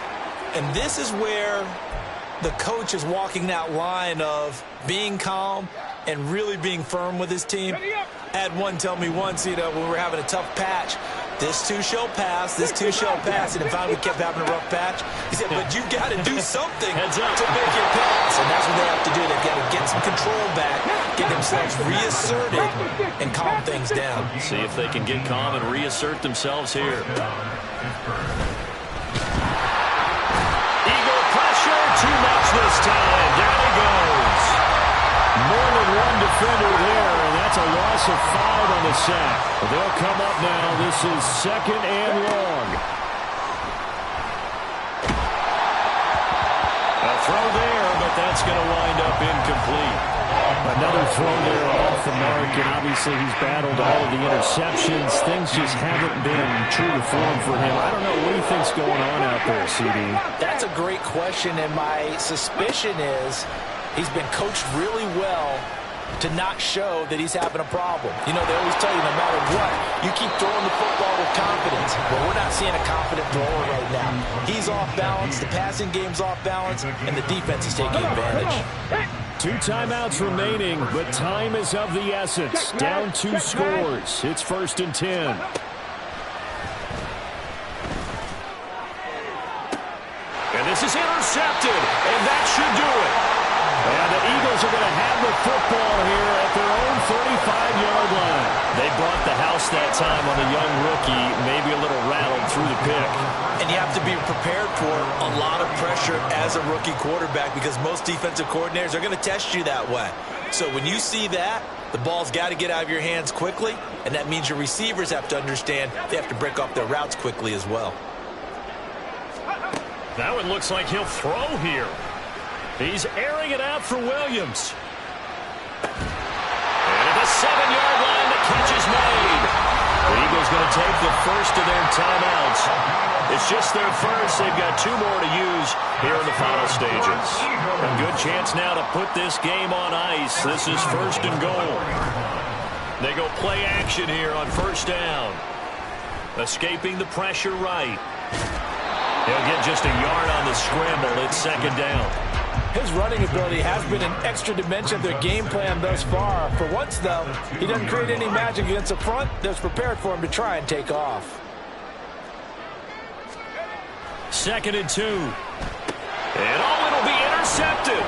And this is where the coach is walking that line of being calm and really being firm with his team. I had one tell me once, when we were having a tough patch, this too shall pass, this too shall pass, and finally we kept having a rough patch. He said, but you got to do something to make it pass, and that's what they have to do. They've got to get some control back, get themselves reasserted, and calm things down. See if they can get calm and reassert themselves here. Eagle pressure, too much this time. Down he goes. More than one defender there, and that's a loss of 5 on the sack. They'll come up now. This is second and long. A throw there, but that's going to wind up incomplete. Another throw there off the mark, and obviously he's battled all of the interceptions. Things just haven't been true to form for him. I don't know what he thinks going on out there, CD. That's a great question, and my suspicion is he's been coached really well to not show that he's having a problem. They always tell you no matter what, you keep throwing the football with confidence. Well, we're not seeing a confident thrower right now. He's off balance, the passing game's off balance, and the defense is taking advantage. 2 timeouts remaining, but time is of the essence. Down 2 scores. It's first and 10. And this is intercepted, and that should do it. And the Eagles are going to have the football here at their own 35-yard line. They brought the house lost that time on the young rookie, maybe a little rattled through the pick. And you have to be prepared for a lot of pressure as a rookie quarterback because most defensive coordinators are going to test you that way. So when you see that, the ball's got to get out of your hands quickly, and that means your receivers have to understand they have to break off their routes quickly as well. That one looks like he'll throw here. He's airing it out for Williams. And at the 7-yard line, the catch is made. The Eagles going to take the first of their timeouts. It's just their first. They've got 2 more to use here in the final stages. A good chance now to put this game on ice. This is 1st and goal. They go play action here on 1st down. Escaping the pressure right. He'll get just a yard on the scramble. It's 2nd down. His running ability has been an extra dimension of their game plan thus far. For once, though, he doesn't create any magic against the front that's prepared for him to try and take off. 2nd and 2. And it'll be intercepted.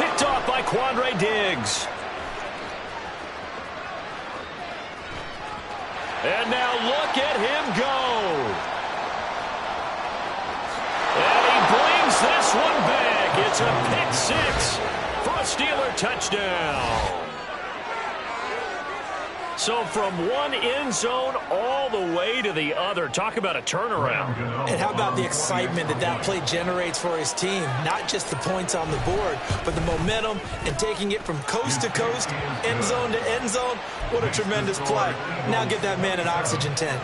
Picked off by Quandre Diggs. And now look at him go. And he brings this one back. It's a pick 6 for a Steeler touchdown. So from one end zone all the way to the other. Talk about a turnaround. And how about the excitement that play generates for his team? Not just the points on the board, but the momentum and taking it from coast to coast, end zone to end zone. What a tremendous play. Now get that man an oxygen tent.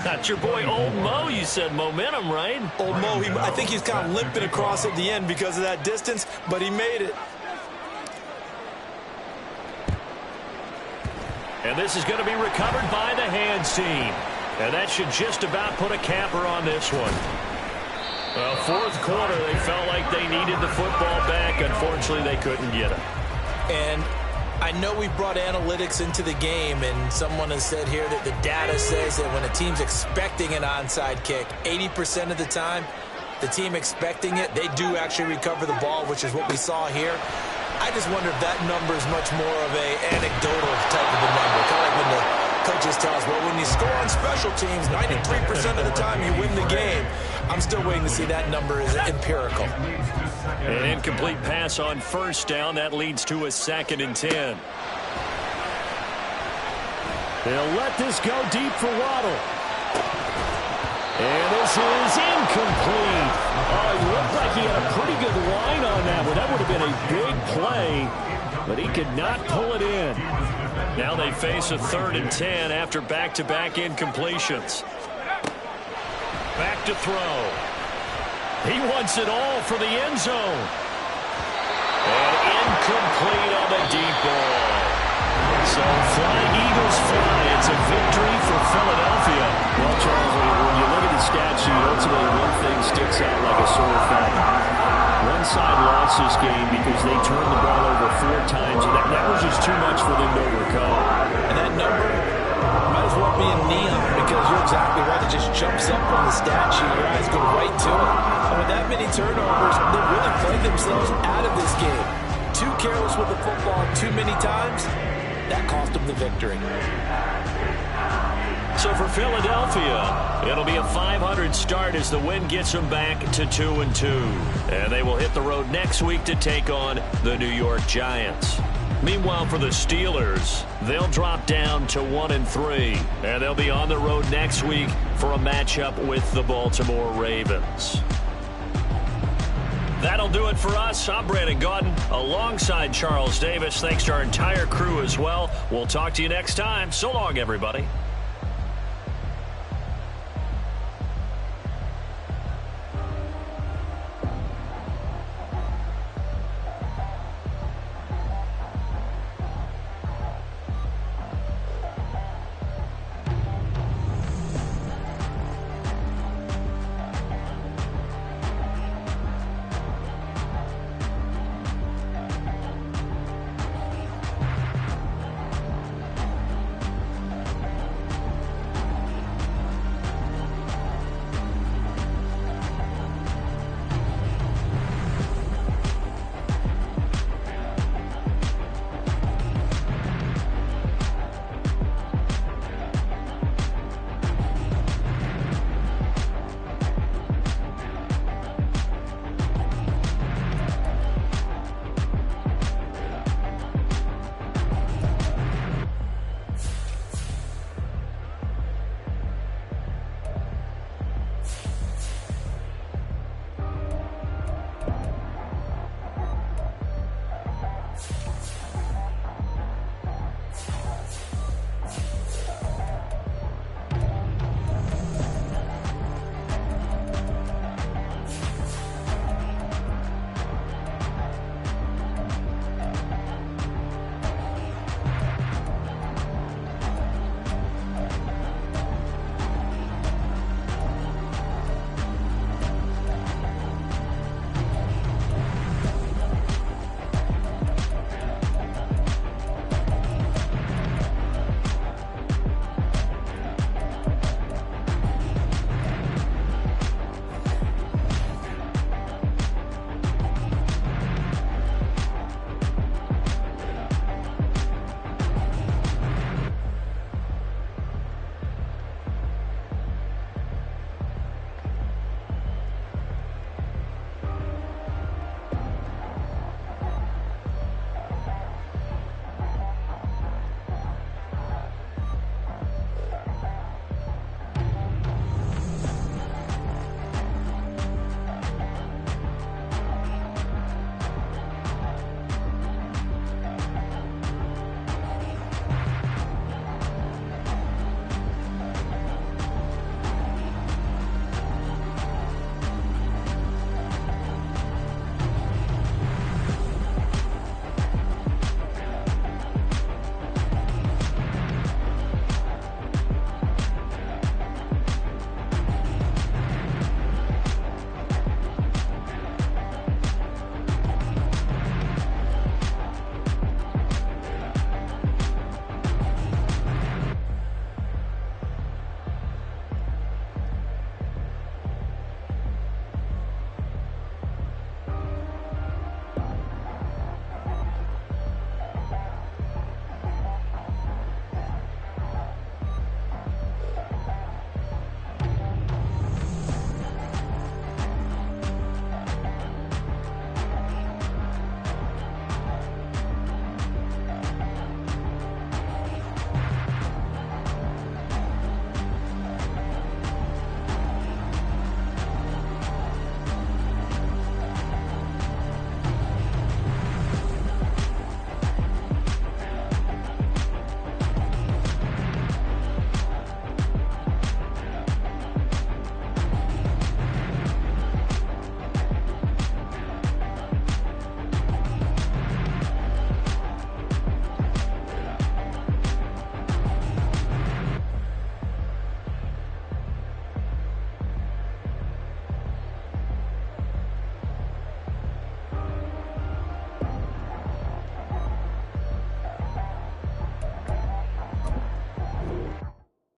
That's your boy Old Mo. You said momentum, right? Old Mo, I think he's kind of limping across at the end because of that distance, but he made it. And this is going to be recovered by the hands team. And that should just about put a capper on this one. Well, 4th quarter, they felt like they needed the football back. Unfortunately, they couldn't get it. And I know we brought analytics into the game, and someone has said here that the data says that when a team's expecting an onside kick, 80% of the time, the team expecting it, they do actually recover the ball, which is what we saw here. I just wonder if that number is much more of an anecdotal type of a number. Kind of like when the coaches tell us, well, when you score on special teams, 93% of the time you win the game. I'm still waiting to see that number is empirical. An incomplete pass on 1st down. That leads to a 2nd and 10. They'll let this go deep for Waddle. And this is incomplete. Oh, it looked like he had a pretty good line on that one. That would have been a big play, but he could not pull it in. Now they face a 3rd and 10 after back-to-back incompletions. Back to throw. He wants it all for the end zone. And incomplete on the deep ball. So fly, Eagles fly. It's a victory for Philadelphia. Well, Charles, when you look at the stat sheet, ultimately one thing sticks out like a sore thumb. One side lost this game because they turned the ball over 4 times, and that was just too much for them to overcome. And that number might as well be in neon because you're exactly right. It just jumps up on the stat sheet. Your eyes go right to it. And with that many turnovers, they really played themselves out of this game. Too careless with the football too many times. That cost them the victory. So for Philadelphia, it'll be a 500 start as the win gets them back to 2-2. And they will hit the road next week to take on the New York Giants. Meanwhile, for the Steelers, they'll drop down to 1-3. And they'll be on the road next week for a matchup with the Baltimore Ravens. That'll do it for us. I'm Brandon Gaudin alongside Charles Davis. Thanks to our entire crew as well. We'll talk to you next time. So long, everybody.